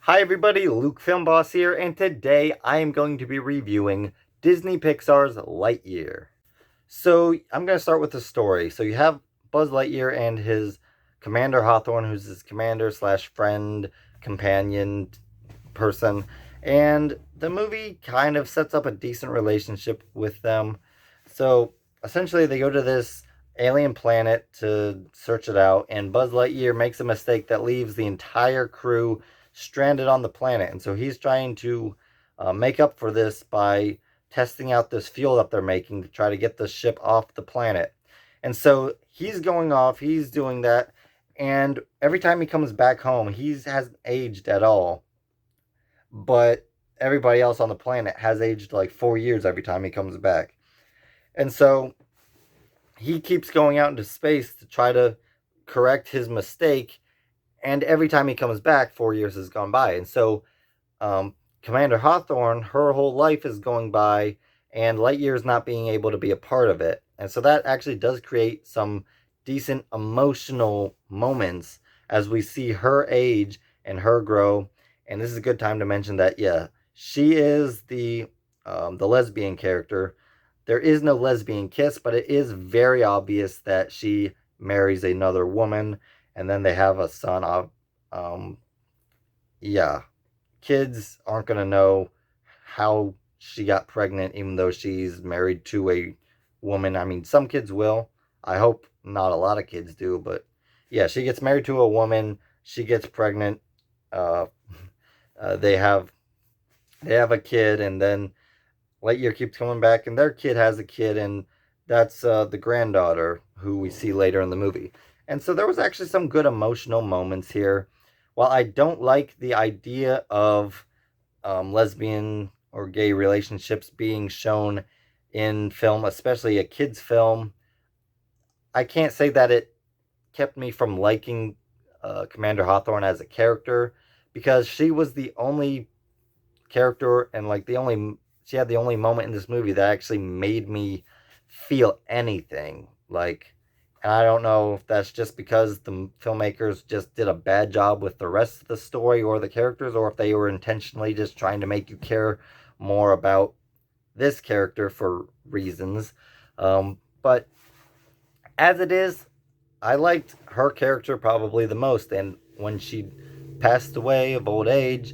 Hi everybody, Luke Film Boss here, and today I am going to be reviewing Disney Pixar's Lightyear. So I'm going to start with the story. So you have Buzz Lightyear and his Commander Hawthorne, who's his commander slash friend, companion person, and the movie kind of sets up a decent relationship with them. So essentially they go to this alien planet to search it out, and Buzz Lightyear makes a mistake that leaves the entire crew stranded on the planet. And so he's trying to make up for this by testing out this fuel that they're making to try to get the ship off the planet. And so he's going off, he's doing that, and every time he comes back home, he hasn't aged at all. But everybody else on the planet has aged like 4 years every time he comes back. And so he keeps going out into space to try to correct his mistake, and every time he comes back, 4 years has gone by. And so Commander Hawthorne, her whole life is going by, and Lightyear's not being able to be a part of it. And so that actually does create some decent emotional moments as we see her age and her grow. And this is a good time to mention that, yeah, she is the lesbian character. There is no lesbian kiss, but it is very obvious that she marries another woman, and then they have a son. Yeah, kids aren't gonna know how she got pregnant, even though she's married to a woman. I mean, some kids will. I hope not a lot of kids do, but yeah, she gets married to a woman. She gets pregnant. Uh, they have a kid, and then Lightyear keeps coming back, and their kid has a kid, and that's the granddaughter who we see later in the movie. And so there was actually some good emotional moments here. While I don't like the idea of lesbian or gay relationships being shown in film, especially a kid's film, I can't say that it kept me from liking Commander Hawthorne as a character, because she was the only character, and like she had the only moment in this movie that actually made me feel anything. Like, and I don't know if that's just because the filmmakers just did a bad job with the rest of the story or the characters, or if they were intentionally just trying to make you care more about this character for reasons. But as it is, I liked her character probably the most. And when she passed away of old age,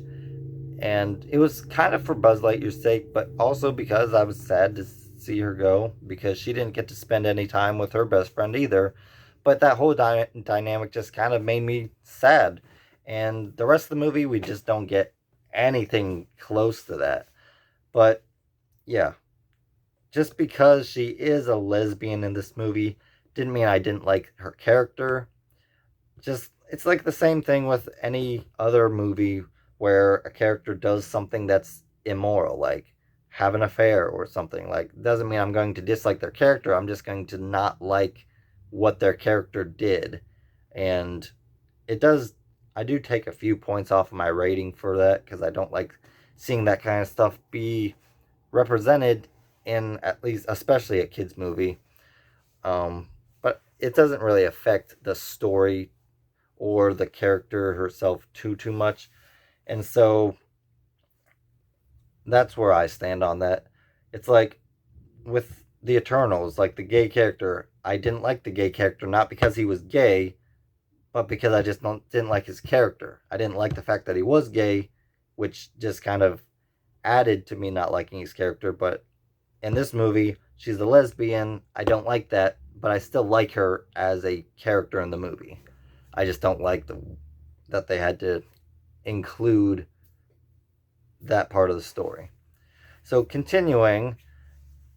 and it was kind of for Buzz Lightyear's sake, but also because I was sad to see her go, because she didn't get to spend any time with her best friend either. But that whole dynamic just kind of made me sad. And the rest of the movie, we just don't get anything close to that. But yeah, just because she is a lesbian in this movie didn't mean I didn't like her character. Just, it's like the same thing with any other movie where a character does something that's immoral, like have an affair or something. Like, doesn't mean I'm going to dislike their character. I'm just going to not like what their character did. And it does, I do take a few points off of my rating for that, because I don't like seeing that kind of stuff be represented in, at least, especially a kids movie. But it doesn't really affect the story or the character herself too much. And so that's where I stand on that. It's like with the Eternals, like the gay character, I didn't like the gay character not because he was gay, but because I just didn't like his character. I didn't like the fact that he was gay, which just kind of added to me not liking his character. But in this movie, she's a lesbian. I don't like that, but I still like her as a character in the movie. I just don't like that they had to include that part of the story. So continuing,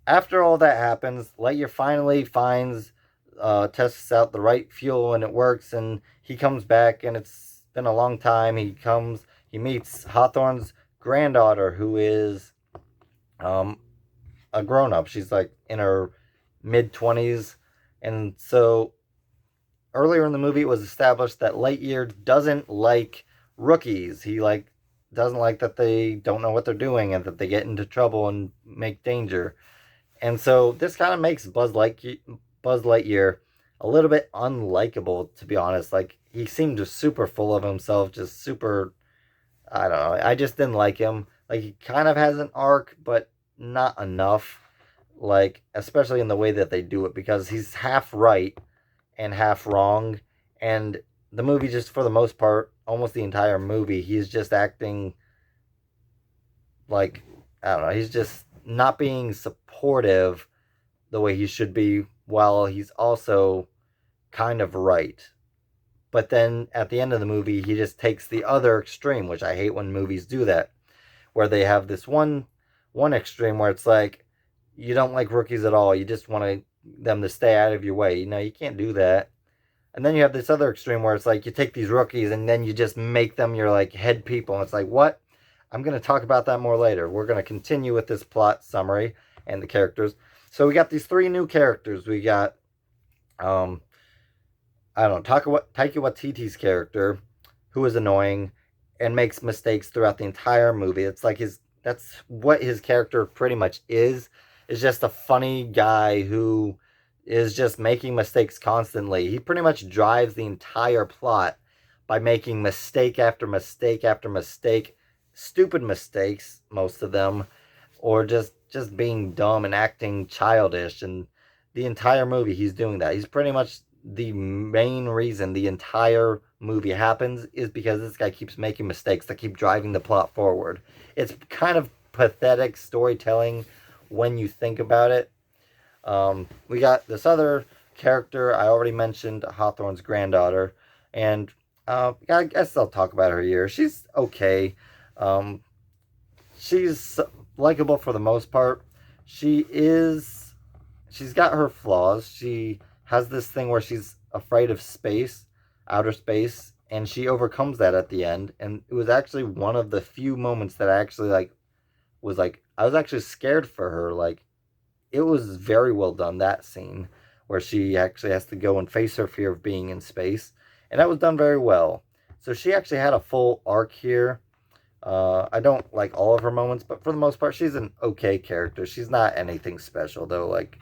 after all that happens, Lightyear finally tests out the right fuel, and it works, and he comes back, and it's been a long time. He meets Hawthorne's granddaughter, who is a grown up. She's like in her mid-20s. And so earlier in the movie, it was established that Lightyear doesn't like rookies. He doesn't like that they don't know what they're doing and that they get into trouble and make danger. And so this kind of makes Buzz Lightyear a little bit unlikable, to be honest. Like, he seemed just super full of himself, just super I don't know. I just didn't like him. Like he kind of has an arc, but not enough. Like especially in the way that they do it because he's half right and half wrong, and the movie just for the most part, almost the entire movie, he's just acting like I don't know. He's just not being supportive the way he should be, while he's also kind of right. But then at the end of the movie, he just takes the other extreme, which I hate when movies do that, where they have this one extreme where it's like you don't like rookies at all. You just want them to stay out of your way. You can't do that. And then you have this other extreme where it's like you take these rookies and then you just make them your like head people. And it's like, what? I'm going to talk about that more later. We're going to continue with this plot summary and the characters. So we got these three new characters. We got, um, I don't know, Taika Waititi's character, who is annoying and makes mistakes throughout the entire movie. It's like that's what his character pretty much is just a funny guy who is just making mistakes constantly. He pretty much drives the entire plot by making mistake after mistake after mistake, stupid mistakes, most of them, or just being dumb and acting childish. And the entire movie he's doing that. He's pretty much the main reason the entire movie happens is because this guy keeps making mistakes that keep driving the plot forward. It's kind of pathetic storytelling when you think about it. We got this other character I already mentioned, Hawthorne's granddaughter, and I guess I'll talk about her here. She's okay. Um, she's likable for the most part. She is. She's got her flaws. She has this thing where she's afraid of space, outer space, and she overcomes that at the end. And it was actually one of the few moments that I actually like I was actually scared for her. Like it was very well done, that scene where she actually has to go and face her fear of being in space, and that was done very well. So she actually had a full arc here. I don't like all of her moments, but for the most part, she's an okay character. She's not anything special though. Like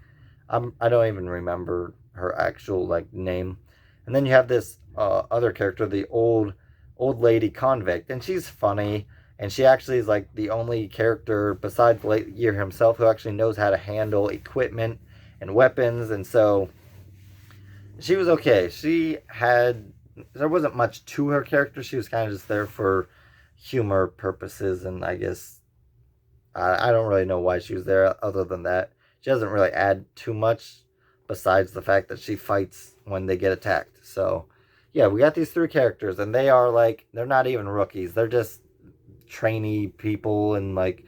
I don't even remember her actual like name. And then you have this other character, the old lady convict, and she's funny. And she actually is like the only character besides Lightyear himself who actually knows how to handle equipment and weapons. And so she was okay. There wasn't much to her character. She was kind of just there for humor purposes, and I guess I don't really know why she was there other than that. She doesn't really add too much besides the fact that she fights when they get attacked. So, yeah, we got these three characters, and they're not even rookies. They're just trainee people, and like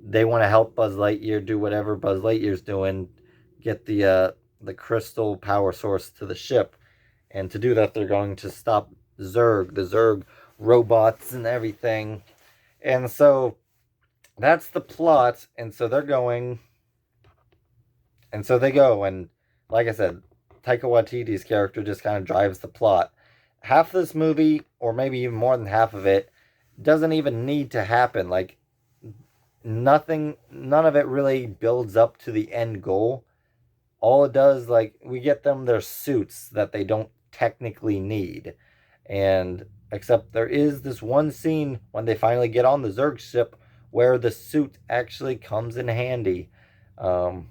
they want to help Buzz Lightyear do whatever Buzz Lightyear's doing, get the crystal power source to the ship. And to do that, they're going to stop the Zerg robots and everything. And so that's the plot. And so they're going. And so they go. And like I said, Taika Waititi's character just kind of drives the plot. Half this movie, or maybe even more than half of it, doesn't even need to happen. Like, none of it really builds up to the end goal. All it does, like, we get them their suits that they don't technically need. And except there is this one scene when they finally get on the Zerg ship where the suit actually comes in handy. Um,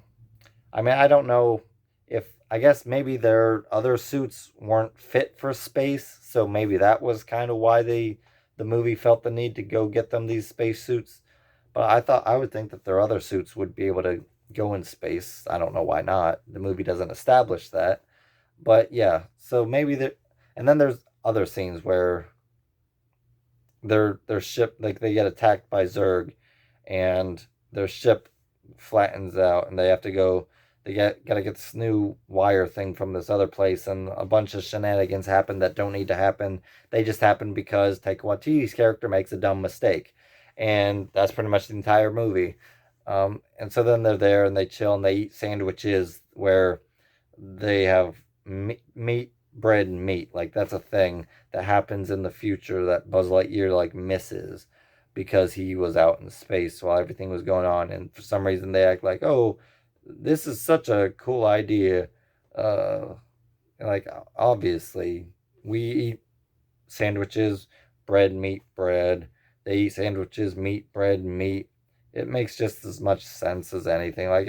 I mean, I don't know if I guess maybe their other suits weren't fit for space, so maybe that was kind of why the movie felt the need to go get them these space suits. But I would think that their other suits would be able to go in space. I don't know why not. The movie doesn't establish that. But yeah, so maybe there and then there's other scenes where their ship like they get attacked by Zerg and their ship flattens out and they have to go gotta get this new wire thing from this other place and a bunch of shenanigans happen that don't need to happen. They just happen because Taika Waititi's character makes a dumb mistake. And that's pretty much the entire movie. And so then they're there and they chill and they eat sandwiches where they have meat, bread, and meat. Like that's a thing that happens in the future that Buzz Lightyear like misses because he was out in space while everything was going on. And for some reason they act like, oh, this is such a cool idea. Uh, like obviously we eat sandwiches, bread, meat, bread. they eat sandwiches, meat, bread, meat. It makes just as much sense as anything. Like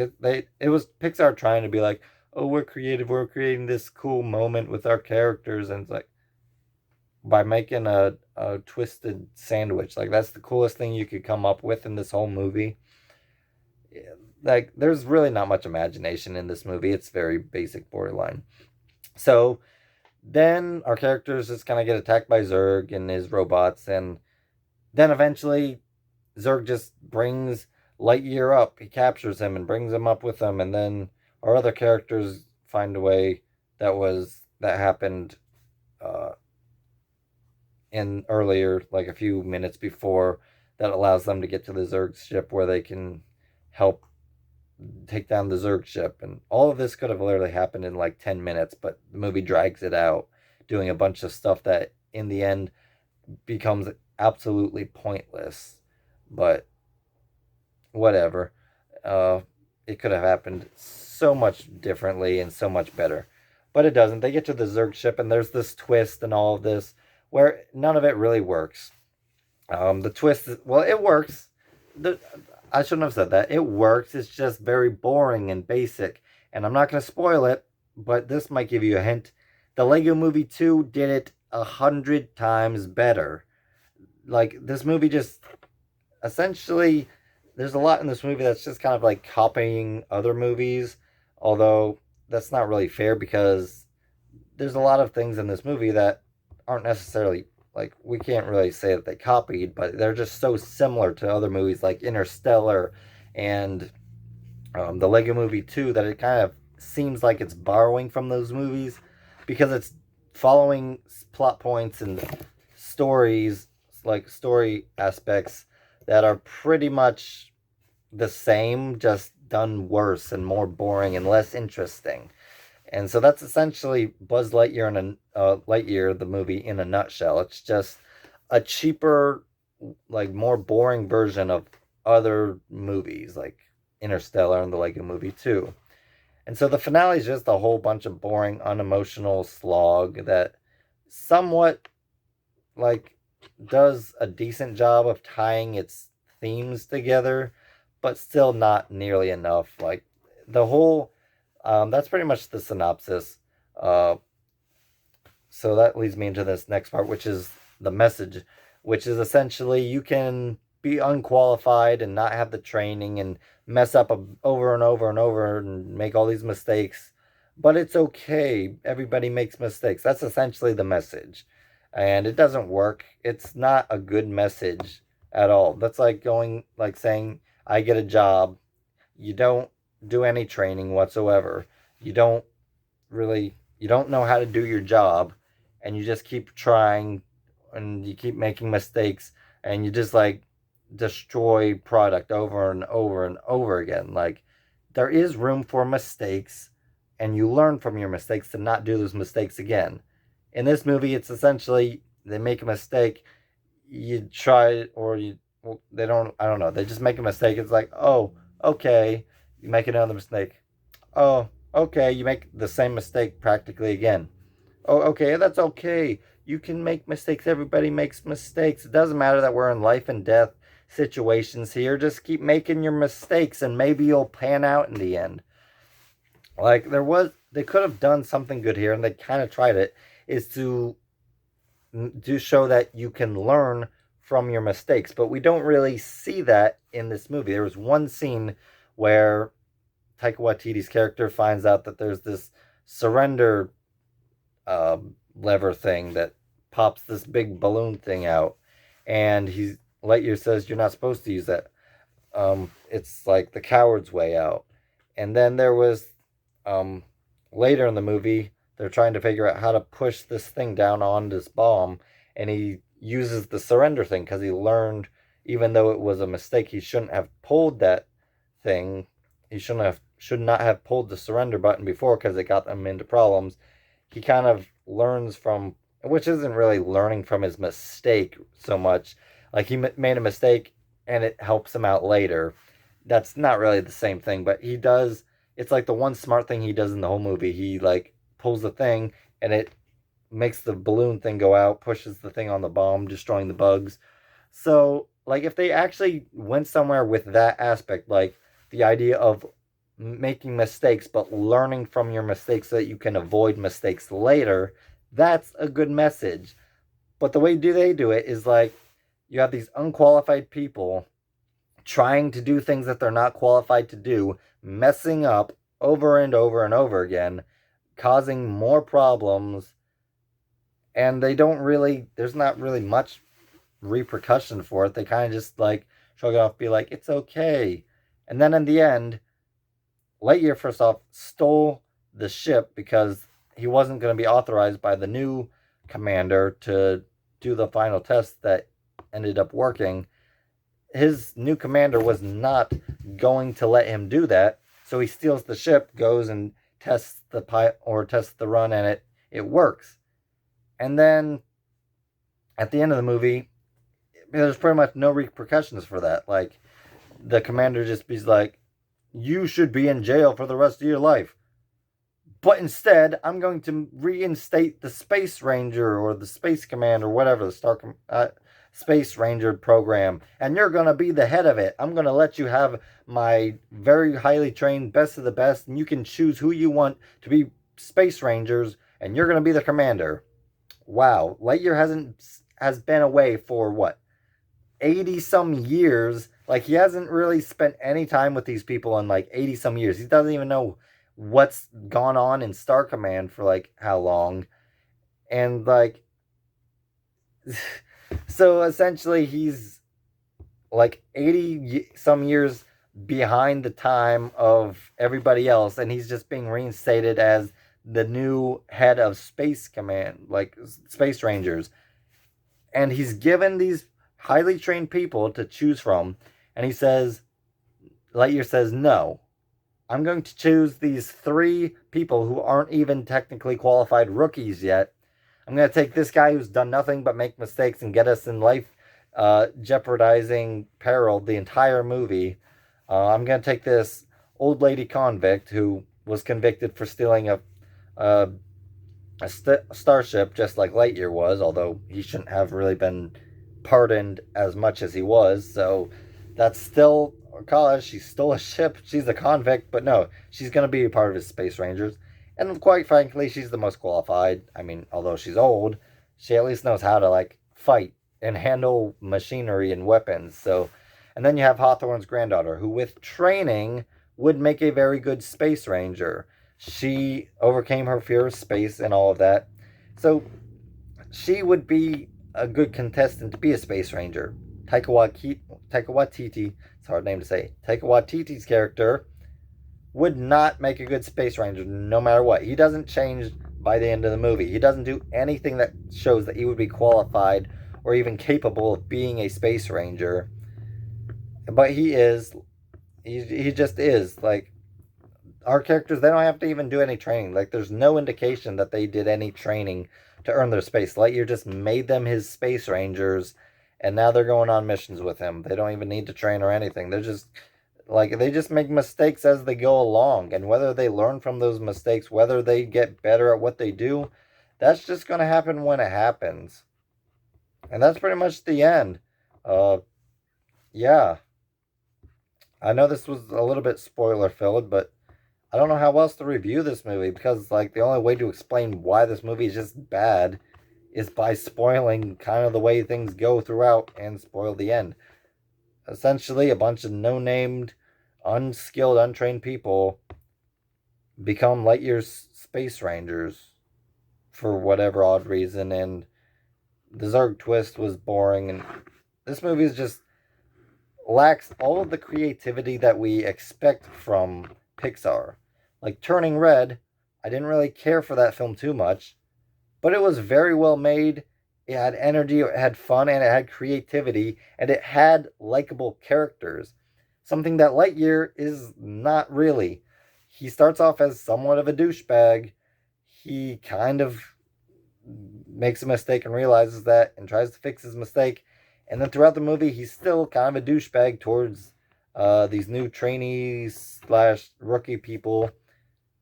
it was Pixar trying to be like, oh, we're creative, we're creating this cool moment with our characters, and it's like by making a twisted sandwich, like that's the coolest thing you could come up with in this whole movie. Yeah, like there's really not much imagination in this movie. It's very basic, borderline. So then our characters just kind of get attacked by Zurg and his robots, and then eventually Zurg just brings Lightyear up. He captures him and brings him up with him, and then our other characters find a way that happened uh, in earlier, like a few minutes before, that allows them to get to the Zurg ship where they can help take down the Zurg ship. And all of this could have literally happened in like 10 minutes, but the movie drags it out, doing a bunch of stuff that in the end becomes absolutely pointless. But whatever. Uh, it could have happened so much differently and so much better. But it doesn't. They get to the Zerg ship, and there's this twist and all of this where none of it really works. The twist is, well, it works. I shouldn't have said that. It works. It's just very boring and basic. And I'm not going to spoil it, but this might give you a hint. The Lego Movie 2 did it 100 times better. Like, this movie just essentially, there's a lot in this movie that's just kind of like copying other movies, although that's not really fair because there's a lot of things in this movie that aren't necessarily, like, we can't really say that they copied, but they're just so similar to other movies like Interstellar and the Lego Movie 2 that it kind of seems like it's borrowing from those movies because it's following plot points and stories, like story aspects that are pretty much the same, just done worse and more boring and less interesting. And so that's essentially Buzz Lightyear Lightyear, the movie, in a nutshell. It's just a cheaper, like more boring version of other movies like Interstellar and the Lego Movie 2. And so the finale is just a whole bunch of boring, unemotional slog that somewhat like does a decent job of tying its themes together, but still not nearly enough. Like the whole, that's pretty much the synopsis. So that leads me into this next part, which is the message, which is essentially you can be unqualified and not have the training and mess up over and over and over and make all these mistakes, but it's okay. Everybody makes mistakes. That's essentially the message. And it doesn't work. It's not a good message at all. That's like saying, I get a job. You don't do any training whatsoever. You don't know how to do your job, and you just keep trying and you keep making mistakes, and you just like destroy product over and over and over again. Like, there is room for mistakes, and you learn from your mistakes to not do those mistakes again. In this movie, it's essentially they make a mistake, you try, or you, well, they don't, I don't know, they just make a mistake. It's like, oh, okay, you make another mistake. Oh, okay, you make the same mistake practically again. Oh, okay, that's okay. You can make mistakes. Everybody makes mistakes. It doesn't matter that we're in life and death situations here. Just keep making your mistakes, and maybe you'll pan out in the end. Like, they could have done something good here, and they kind of tried it, is to show that you can learn from your mistakes. But we don't really see that in this movie. There was one scene where Taika Waititi's character finds out that there's this surrender lever thing that pops this big balloon thing out, and Lightyear says you're not supposed to use that. It's like the coward's way out. And then there was later in the movie, they're trying to figure out how to push this thing down on this bomb, and he uses the surrender thing because he learned, even though it was a mistake, he shouldn't have pulled that thing. He should not have pulled the surrender button before because it got him into problems. He kind of learns from, which isn't really learning from his mistake so much. Like, he made a mistake and it helps him out later. That's not really the same thing, but he does. It's like the one smart thing he does in the whole movie. He like pulls the thing and it makes the balloon thing go out, pushes the thing on the bomb, destroying the bugs. So, like, if they actually went somewhere with that aspect, like the idea of making mistakes, but learning from your mistakes so that you can avoid mistakes later, that's a good message. But the way do they do it is like you have these unqualified people trying to do things that they're not qualified to do, messing up over and over and over again, causing more problems, and they don't really, there's not really much repercussion for it. They kind of just like shrug it off, be like, it's okay. And then in the end, Lightyear, first off, stole the ship because he wasn't going to be authorized by the new commander to do the final test that ended up working. His new commander was not going to let him do that, so he steals the ship, goes and tests the tests the run, and it works. And then at the end of the movie, there's pretty much no repercussions for that. Like, the commander just be like, you should be in jail for the rest of your life. But instead, I'm going to reinstate the Space Ranger or the Space Command or whatever, the Space Ranger program. And you're going to be the head of it. I'm going to let you have my very highly trained best of the best. And you can choose who you want to be Space Rangers. And you're going to be the commander. Wow. Lightyear has been away for what? 80 some years. Like, he hasn't really spent any time with these people in like 80 some years. He doesn't even know what's gone on in Star Command for like how long. And like, so essentially he's like 80 some years behind the time of everybody else, and he's just being reinstated as the new head of Space Command, like Space Rangers. And he's given these highly trained people to choose from, and Lightyear says, no, I'm going to choose these 3 people who aren't even technically qualified rookies yet. I'm going to take this guy who's done nothing but make mistakes and get us in life jeopardizing peril the entire movie. I'm going to take this old lady convict who was convicted for stealing a starship, just like Lightyear was, although he shouldn't have really been pardoned as much as he was. So that's still cause she stole a ship. She's a convict, but no, she's going to be a part of his Space Rangers. And quite frankly, she's the most qualified. I mean, although she's old, she at least knows how to like fight and handle machinery and weapons. So, and then you have Hawthorne's granddaughter, who with training would make a very good Space Ranger. She overcame her fear of space and all of that. So she would be a good contestant to be a Space Ranger. Taika Waititi, it's a hard name to say. Taika Waititi's character would not make a good Space Ranger no matter what. He doesn't change by the end of the movie. He doesn't do anything that shows that he would be qualified or even capable of being a Space Ranger. But he is. He just is. Like, our characters, they don't have to even do any training. Like, there's no indication that they did any training to earn their space. Lightyear just made them his Space Rangers, and now they're going on missions with him. They don't even need to train or anything. They're just, like, they just make mistakes as they go along. And whether they learn from those mistakes, whether they get better at what they do, that's just going to happen when it happens. And that's pretty much the end. Yeah. I know this was a little bit spoiler-filled, but I don't know how else to review this movie, because like the only way to explain why this movie is just bad is by spoiling kind of the way things go throughout and spoil the end. Essentially, a bunch of no-named, unskilled, untrained people become Lightyear's Space Rangers for whatever odd reason, and the Zurg twist was boring, and this movie is just lacks all of the creativity that we expect from Pixar. Like Turning Red, I didn't really care for that film too much, but it was very well made. It had energy, it had fun, and it had creativity, and it had likable characters. Something that Lightyear is not really. He starts off as somewhat of a douchebag. He kind of makes a mistake and realizes that and tries to fix his mistake. And then throughout the movie, he's still kind of a douchebag towards these new trainees / rookie people.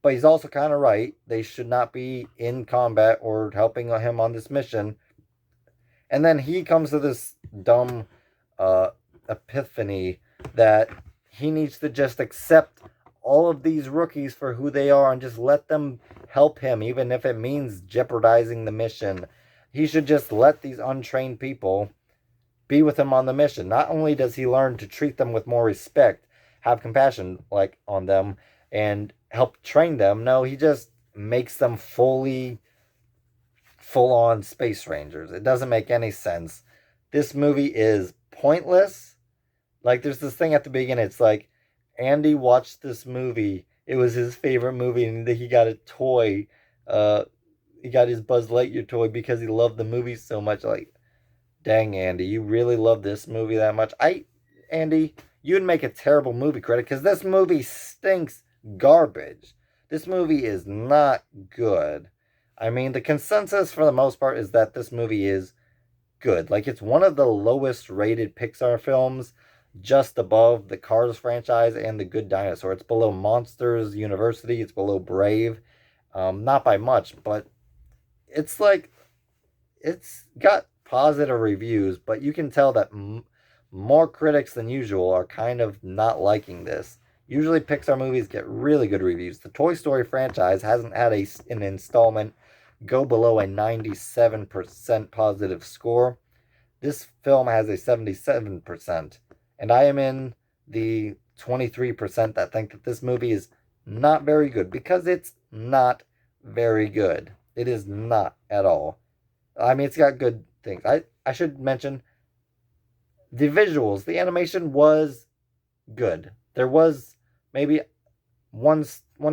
But he's also kind of right. They should not be in combat or helping him on this mission. And then he comes to this dumb uh, epiphany that he needs to just accept all of these rookies for who they are and just let them help him, even if it means jeopardizing the mission. He should just let these untrained people be with him on the mission. Not only does he learn to treat them with more respect, have compassion like on them, and help train them, no, he just makes them full on space rangers. It doesn't make any sense. This movie is pointless. Like, there's this thing at the beginning, it's like Andy watched this movie. It was his favorite movie, and he got a toy. He got his Buzz Lightyear toy because he loved the movie so much. Like, dang, Andy, you really love this movie that much? Andy, you'd make a terrible movie critic because this movie stinks garbage. This movie is not good. I mean, the consensus for the most part is that this movie is good. Like, it's one of the lowest rated Pixar films, just above the Cars franchise and The Good Dinosaur. It's below Monsters University. It's below Brave. Not by much, but it's like, it's got positive reviews, but you can tell that more critics than usual are kind of not liking this. Usually Pixar movies get really good reviews. The Toy Story franchise hasn't had an installment go below a 97% positive score. This film has a 77%, and I am in the 23% that think that this movie is not very good, because it's not very good. It is not at all. I mean, it's got good things. I should mention the visuals. The animation was good. There was maybe one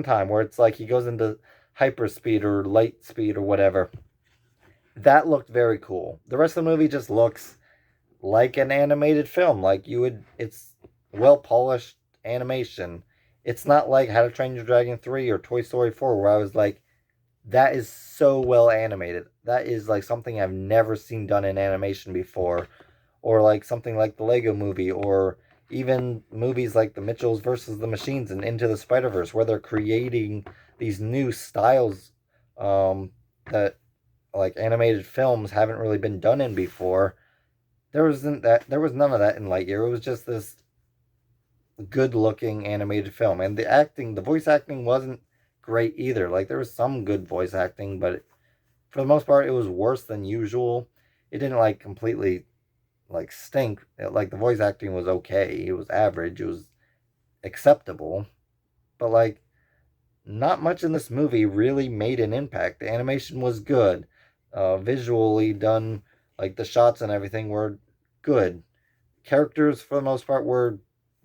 time where it's like he goes into hyperspeed or light speed or whatever. That looked very cool. The rest of the movie just looks like an animated film. Like, it's well polished animation. It's not like How to Train Your Dragon 3 or Toy Story 4, where I was like, that is so well animated. That is like something I've never seen done in animation before. Or like something like the Lego Movie, or even movies like The Mitchells versus the Machines and Into the Spider-Verse, where they're creating these new styles that like animated films haven't really been done in before. There was none of that in Lightyear. It was just this good-looking animated film, and the voice acting wasn't great either. Like, there was some good voice acting, but for the most part, it was worse than usual. It didn't like completely like stink. Like, the voice acting was okay. It was average. It was acceptable, but like, not much in this movie really made an impact. The animation was good, visually done. Like, the shots and everything were good. Characters for the most part were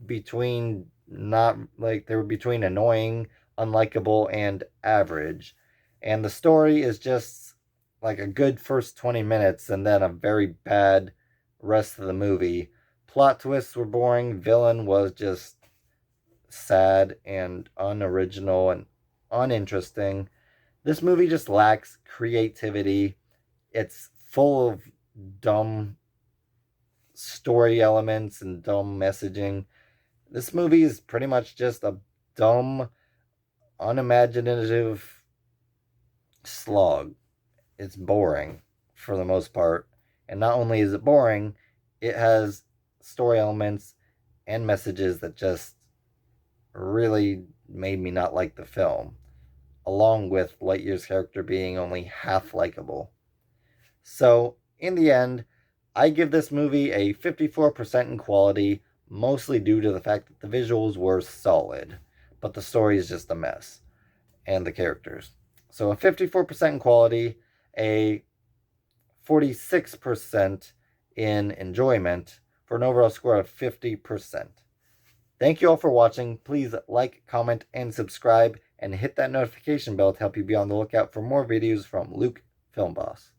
between they were between annoying, unlikable, and average. And the story is just like a good first 20 minutes and then a very bad rest of the movie. Plot twists were boring. Villain was just sad and unoriginal and uninteresting. This movie just lacks creativity. It's full of dumb story elements and dumb messaging. This movie is pretty much just a dumb, unimaginative slog. It's boring for the most part. And not only is it boring, it has story elements and messages that just really made me not like the film, along with Lightyear's character being only half likable. So, in the end, I give this movie a 54% in quality, mostly due to the fact that the visuals were solid, but the story is just a mess, and the characters. So, a 54% in quality, a 46% in enjoyment, for an overall score of 50%. Thank you all for watching. Please like, comment, and subscribe, and hit that notification bell to help you be on the lookout for more videos from Luke Film Boss.